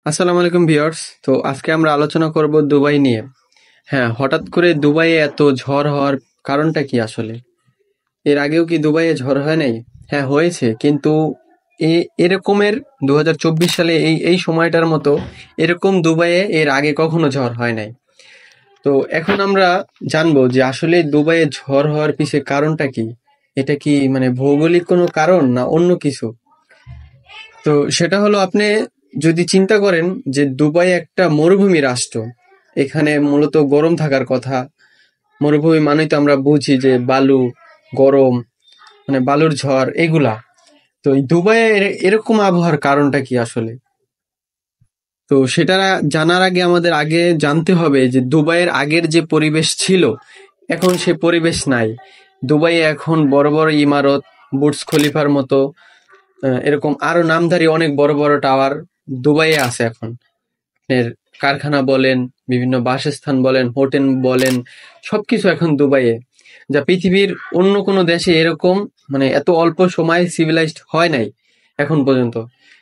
আসসালামু আলাইকুম ভিউয়ার্স। তো আজকে আমরা আলোচনা করব দুবাই নিয়ে। হ্যাঁ, হঠাৎ করে দুবাইয়ে এত ঝড় হওয়ার কারণটা কি আসলে? এর আগেও কি দুবাইয়ে ঝড় হয় নাই? হ্যাঁ, হয়েছে, কিন্তু এরকমের 2024 সালে এই সময়টার মতো এরকম দুবাইয়ে এর আগে কখনো ঝড় হয় নাই। তো এখন আমরা জানবো যে আসলে দুবাইয়ে ঝড় হওয়ার পিছে কারণটা কি? এটা কি মানে ভৌগোলিক কোনো কারণ না অন্য কিছু? তো সেটা হলো, আপনি যদি চিন্তা করেন যে দুবাই একটা মরুভূমি রাষ্ট্র, এখানে মূলত গরম থাকার কথা। মরুভূমি মানেই তো আমরা বুঝি যে বালু, গরম, মানে বালুর ঝড় এগুলা। তো এই দুবাইয়ে এরকম আবহাওয়ার কারণটা কি আসলে? তো সেটা জানার আগে আমাদের আগে জানতে হবে যে দুবাইয়ের আগের যে পরিবেশ ছিল এখন সে পরিবেশ নাই। দুবাইয়ে এখন বড় বড় ইমারত, বুর্জ খলিফার মতো এরকম আরো নামধারী অনেক বড় বড় টাওয়ার দুবাইয়ে আছে এখন। এর কারখানা বলেন, বিভিন্ন বাসস্থান বলেন, হোটেল বলেন, সবকিছু এখন দুবাইয়ে, যা পৃথিবীর অন্য কোনো দেশে এরকম মানে এত অল্প সময়ে সিভিলাইজড হয় নাই এখন পর্যন্ত।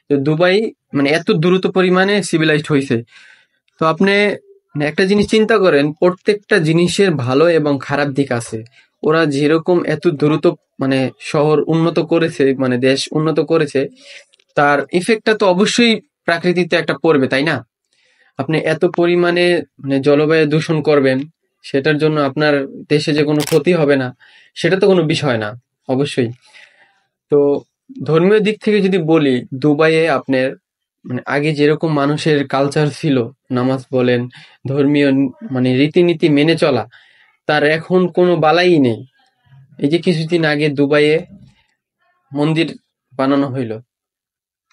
তো দুবাই মানে এত দ্রুত পরিমাণে সিভিলাইজড হয়েছে। তো আপনি মানে একটা জিনিস চিন্তা করেন, প্রত্যেকটা জিনিসের ভালো এবং খারাপ দিক আছে। ওরা যেরকম এত দ্রুত মানে শহর উন্নত করেছে, মানে দেশ উন্নত করেছে, তার ইফেক্টটা তো অবশ্যই প্রাকৃতিতে একটা পড়বে, তাই না? আপনি এত পরিমাণে মানে জলবায়ু দূষণ করবেন, সেটার জন্য আপনার দেশে যে কোনো ক্ষতি হবে না সেটা তো কোনো বিষয় না, অবশ্যই। তো ধর্মীয় দিক থেকে যদি বলি, দুবাইয়ে আপনার মানে আগে যেরকম মানুষের কালচার ছিল, নামাজ বলেন, ধর্মীয় মানে রীতিনীতি মেনে চলা, তার এখন কোনো বালাই নেই। এই যে কিছুদিন আগে দুবাইয়ে মন্দির বানানো হইলো,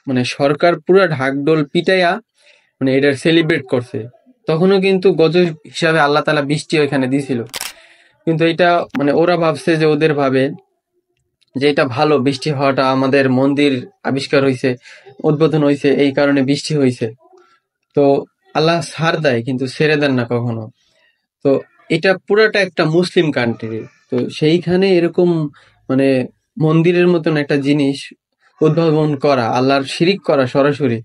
মানে সরকার পুরা ঢাকঢোল পিটাইয়া মানে এটা সেলিব্রেট করছে। তখনও কিন্তু গজব হিসাবে আল্লাহ তাআলা বৃষ্টি ওইখানে দিছিল। কিন্তু এটা মানে ওরা ভাবছে যে ওদের ভাবে যে এটা ভালো, বৃষ্টি হওয়াটা, আমাদের মন্দির আবিষ্কার হইছে, উদ্বোধন হইছে, এই কারণে বৃষ্টি হইছে। তো আল্লাহ ছাড় দেয় কিন্তু ছেড়ে দেন না কখনো। তো এটা পুরাটা একটা মুসলিম কান্ট্রি, তো সেইখানে এরকম মানে মন্দিরের মতন একটা জিনিস উদ্ভাবন করা, আল্লাহর শিরিক করা সরাসরি,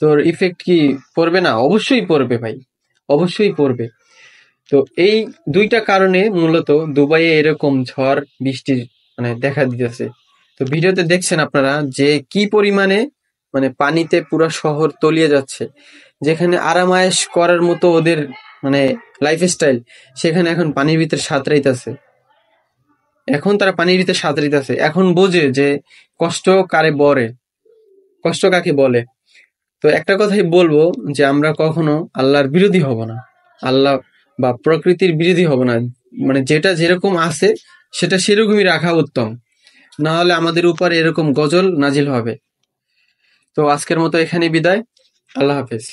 তোর ইফেক্ট কি পড়বে না? অবশ্যই পড়বে ভাই, অবশ্যই পড়বে। তো এই দুইটা কারণে মূলত দুবাইয়ে এরকম ঝড় বৃষ্টির মানে দেখা দিতেছে। তো ভিডিওতে দেখছেন আপনারা যে কি পরিমাণে মানে পানিতে পুরো শহর তলিয়ে যাচ্ছে। যেখানে আরামায়েশ করার মতো ওদের মানে লাইফস্টাইল, সেখানে এখন পানির ভিতরে সাঁতরাইতেছে। এখন তারা পানির ভিতরে সাঁতরাইতেছে, এখন বোঝে যে কষ্ট কারে বলে, কষ্ট কাকে বলে। তো একটা কথাই বলবো যে আমরা কখনো আল্লাহর বিরোধী হব না, আল্লাহ বা প্রকৃতির বিরোধী হব না। মানে যেটা যেরকম আছে সেটা সেরকমই রাখা উত্তম, না হলে আমাদের উপর এরকম গজল নাজিল হবে। তো আজকের মতো এখানে বিদায়। আল্লাহ হাফেজ।